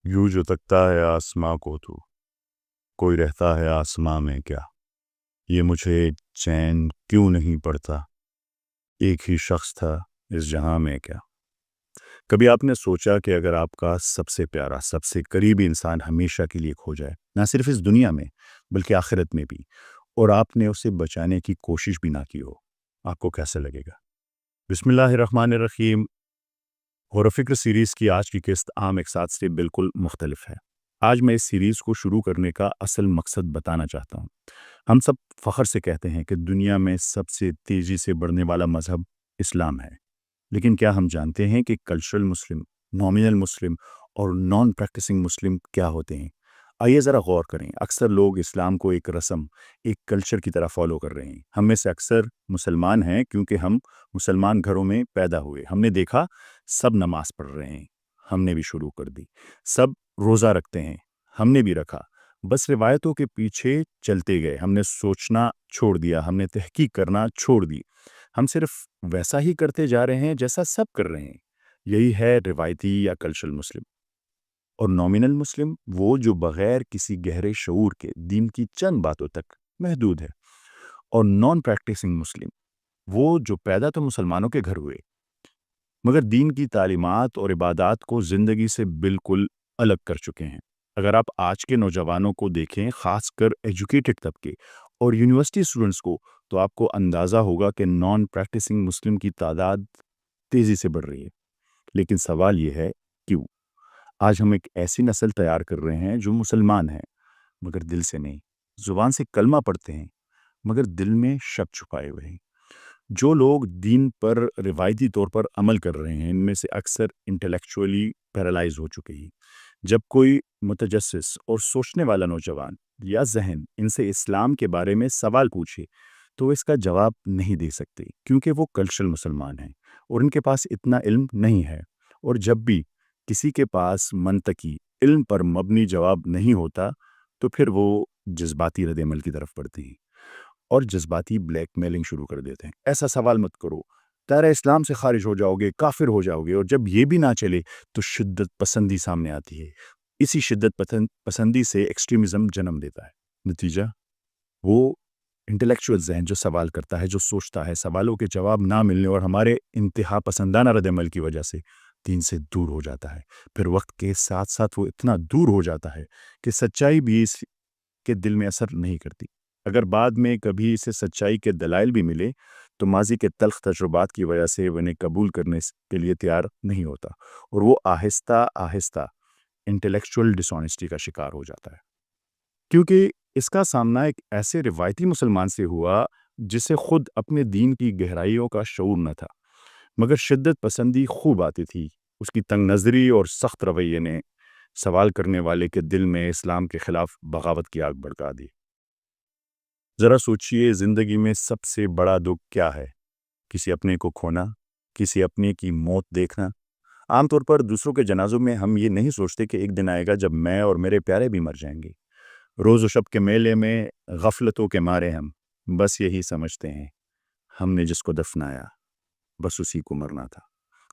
یوں جو تکتا ہے آسماں کو تو کوئی رہتا ہے آسماں میں کیا، یہ مجھے چین کیوں نہیں پڑتا، ایک ہی شخص تھا اس جہاں میں کیا۔ کبھی آپ نے سوچا کہ اگر آپ کا سب سے پیارا سب سے قریبی انسان ہمیشہ کے لیے کھو جائے، نہ صرف اس دنیا میں بلکہ آخرت میں بھی، اور آپ نے اسے بچانے کی کوشش بھی نہ کی ہو، آپ کو کیسے لگے گا؟ بسم اللہ الرحمن الرحیم۔ غور و فکر سیریز کی آج کی قسط عام ایک ساتھ سے بالکل مختلف ہے۔ آج میں اس سیریز کو شروع کرنے کا اصل مقصد بتانا چاہتا ہوں۔ ہم سب فخر سے کہتے ہیں کہ دنیا میں سب سے تیزی سے بڑھنے والا مذہب اسلام ہے، لیکن کیا ہم جانتے ہیں کہ کلچرل مسلم، نامینل مسلم اور نان پریکٹسنگ مسلم کیا ہوتے ہیں؟ آئیے ذرا غور کریں۔ اکثر لوگ اسلام کو ایک رسم، ایک کلچر کی طرح فالو کر رہے ہیں۔ ہم میں سے اکثر مسلمان ہیں کیونکہ ہم مسلمان گھروں میں پیدا ہوئے۔ ہم نے دیکھا سب نماز پڑھ رہے ہیں، ہم نے بھی شروع کر دی۔ سب روزہ رکھتے ہیں، ہم نے بھی رکھا۔ بس روایتوں کے پیچھے چلتے گئے، ہم نے سوچنا چھوڑ دیا، ہم نے تحقیق کرنا چھوڑ دی۔ ہم صرف ویسا ہی کرتے جا رہے ہیں جیسا سب کر رہے ہیں۔ یہی ہے روایتی یا کلچرل مسلم۔ اور نامینل مسلم وہ جو بغیر کسی گہرے شعور کے دین کی چند باتوں تک محدود ہے۔ اور نان پریکٹسنگ مسلم وہ جو پیدا تو مسلمانوں کے گھر ہوئے مگر دین کی تعلیمات اور عبادات کو زندگی سے بالکل الگ کر چکے ہیں۔ اگر آپ آج کے نوجوانوں کو دیکھیں، خاص کر ایجوکیٹڈ طبقے اور یونیورسٹی اسٹوڈنٹس کو، تو آپ کو اندازہ ہوگا کہ نان پریکٹسنگ مسلم کی تعداد تیزی سے بڑھ رہی ہے۔ لیکن سوال یہ ہے کیوں؟ آج ہم ایک ایسی نسل تیار کر رہے ہیں جو مسلمان ہیں مگر دل سے نہیں، زبان سے کلمہ پڑھتے ہیں مگر دل میں شک چھپائے ہوئے ہیں۔ جو لوگ دین پر روایتی طور پر عمل کر رہے ہیں، ان میں سے اکثر انٹلیکچولی پیرالائز ہو چکے ہیں۔ جب کوئی متجسس اور سوچنے والا نوجوان یا ذہن ان سے اسلام کے بارے میں سوال پوچھے تو وہ اس کا جواب نہیں دے سکتے، کیونکہ وہ کلچرل مسلمان ہیں اور ان کے پاس اتنا علم نہیں ہے۔ اور جب بھی کسی کے پاس منطقی علم پر مبنی جواب نہیں ہوتا تو پھر وہ جذباتی رد عمل کی طرف بڑھتے ہیں اور جذباتی بلیک میلنگ شروع کر دیتے ہیں۔ ایسا سوال مت کرو، دائرہ اسلام سے خارج ہو جاؤ گے، کافر ہو جاؤ گے۔ اور جب یہ بھی نہ چلے تو شدت پسندی سامنے آتی ہے۔ اسی شدت پسندی سے ایکسٹریمزم جنم دیتا ہے۔ نتیجہ وہ انٹلیکچوئل ذہن جو سوال کرتا ہے، جو سوچتا ہے، سوالوں کے جواب نہ ملنے اور ہمارے انتہا پسندانہ رد عمل کی وجہ سے دین سے دور ہو جاتا ہے۔ پھر وقت کے ساتھ ساتھ وہ اتنا دور ہو جاتا ہے کہ سچائی بھی اس کے دل میں اثر نہیں کرتی۔ اگر بعد میں کبھی اسے سچائی کے دلائل بھی ملے تو ماضی کے تلخ تجربات کی وجہ سے وہ انہیں قبول کرنے کے لیے تیار نہیں ہوتا، اور وہ آہستہ آہستہ انٹلیکچوئل ڈس آنیسٹی کا شکار ہو جاتا ہے، کیونکہ اس کا سامنا ایک ایسے روایتی مسلمان سے ہوا جسے خود اپنے دین کی گہرائیوں کا شعور نہ تھا، مگر شدت پسندی خوب آتی تھی۔ اس کی تنگ نظری اور سخت رویے نے سوال کرنے والے کے دل میں اسلام کے خلاف بغاوت کی آگ بھڑکا دی۔ ذرا سوچئے، زندگی میں سب سے بڑا دکھ کیا ہے؟ کسی اپنے کو کھونا، کسی اپنے کی موت دیکھنا۔ عام طور پر دوسروں کے جنازوں میں ہم یہ نہیں سوچتے کہ ایک دن آئے گا جب میں اور میرے پیارے بھی مر جائیں گے۔ روز و شب کے میلے میں غفلتوں کے مارے ہم بس یہی سمجھتے ہیں، ہم نے جس کو دفنایا بس اسی کو مرنا تھا۔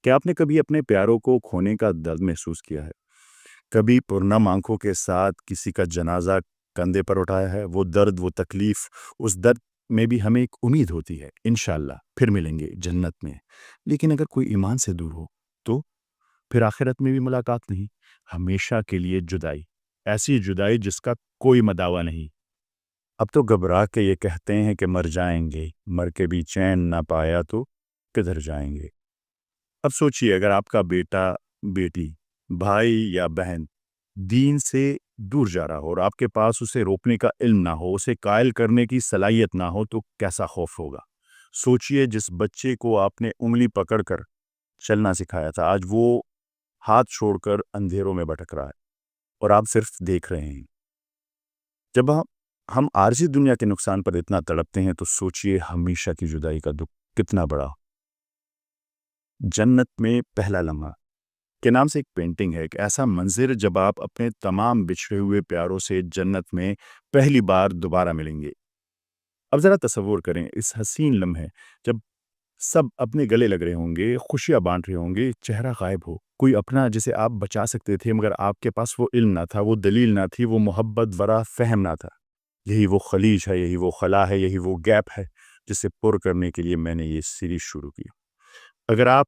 کیا آپ نے کبھی اپنے پیاروں کو کھونے کا درد محسوس کیا ہے؟ کبھی پرنم آنکھوں کے ساتھ کسی کا جنازہ کندھے پر اٹھایا ہے؟ وہ درد، وہ تکلیف، اس درد میں بھی ہمیں ایک امید ہوتی ہے، انشاءاللہ پھر ملیں گے جنت میں۔ لیکن اگر کوئی ایمان سے دور ہو تو پھر آخرت میں بھی ملاقات نہیں، ہمیشہ کے لیے جدائی، ایسی جدائی جس کا کوئی مداوع نہیں۔ اب تو گھبرا کے یہ کہتے ہیں کہ مر جائیں گے، مر کے بھی چین نہ پایا تو کدھر جائیں گے۔ اب سوچئے، اگر آپ کا بیٹا، بیٹی، بھائی یا بہن دین سے دور جا رہا ہو اور آپ کے پاس اسے روکنے کا علم نہ ہو، اسے قائل کرنے کی صلاحیت نہ ہو، تو کیسا خوف ہوگا۔ سوچئے، جس بچے کو آپ نے انگلی پکڑ کر چلنا سکھایا تھا، آج وہ ہاتھ چھوڑ کر اندھیروں میں بھٹک رہا ہے اور آپ صرف دیکھ رہے ہیں۔ جب ہم عارضی دنیا کے نقصان پر اتنا تڑپتے ہیں تو سوچئے ہمیشہ کی جدائی کا دکھ کتنا بڑا۔ جنت میں پہلا لمحہ کے نام سے ایک پینٹنگ ہے، ایک ایسا منظر جب آپ اپنے تمام بچھڑے ہوئے پیاروں سے جنت میں پہلی بار دوبارہ ملیں گے۔ اب ذرا تصور کریں اس حسین لمحے جب سب اپنے گلے لگ رہے ہوں گے، خوشیاں بانٹ رہے ہوں گے، چہرہ غائب ہو، کوئی اپنا جسے آپ بچا سکتے تھے مگر آپ کے پاس وہ علم نہ تھا، وہ دلیل نہ تھی، وہ محبت ورا فہم نہ تھا۔ یہی وہ خلیج ہے، یہی وہ خلا ہے، یہی وہ گیپ ہے جسے پر کرنے کے لیے میں نے یہ سیریز شروع کی۔ اگر آپ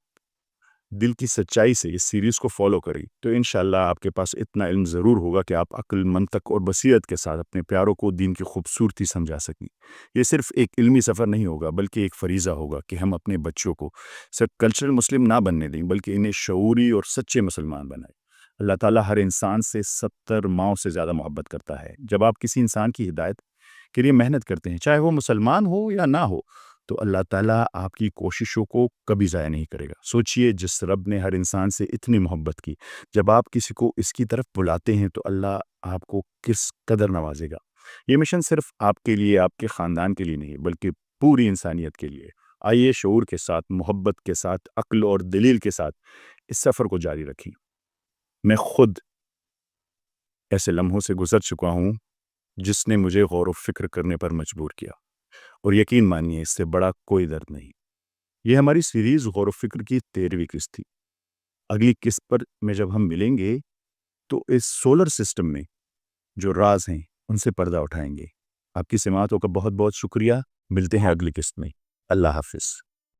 دل کی سچائی سے اس سیریز کو فالو کریں تو انشاءاللہ آپ کے پاس اتنا علم ضرور ہوگا کہ آپ عقل، منطق اور بصیرت کے ساتھ اپنے پیاروں کو دین کی خوبصورتی سمجھا سکیں۔ یہ صرف ایک علمی سفر نہیں ہوگا بلکہ ایک فریضہ ہوگا کہ ہم اپنے بچوں کو صرف کلچرل مسلم نہ بننے دیں بلکہ انہیں شعوری اور سچے مسلمان بنائیں۔ اللہ تعالیٰ ہر انسان سے 70 ماؤں سے زیادہ محبت کرتا ہے۔ جب آپ کسی انسان کی ہدایت کے لیے محنت کرتے ہیں، چاہے وہ مسلمان ہو یا نہ ہو، تو اللہ تعالیٰ آپ کی کوششوں کو کبھی ضائع نہیں کرے گا۔ سوچئے جس رب نے ہر انسان سے اتنی محبت کی، جب آپ کسی کو اس کی طرف بلاتے ہیں تو اللہ آپ کو کس قدر نوازے گا۔ یہ مشن صرف آپ کے لیے، آپ کے خاندان کے لیے نہیں بلکہ پوری انسانیت کے لیے۔ آئیے شعور کے ساتھ، محبت کے ساتھ، عقل اور دلیل کے ساتھ اس سفر کو جاری رکھیں۔ میں خود ایسے لمحوں سے گزر چکا ہوں جس نے مجھے غور و فکر کرنے پر مجبور کیا، اور یقین مانیے اس سے بڑا کوئی درد نہیں۔ یہ ہماری سیریز غور و فکر کی 13ویں قسط تھی۔ اگلی قسط پر میں جب ہم ملیں گے تو اس سولر سسٹم میں جو راز ہیں ان سے پردہ اٹھائیں گے۔ آپ کی سماعتوں کا بہت بہت شکریہ۔ ملتے ہیں اگلی قسط میں۔ اللہ حافظ۔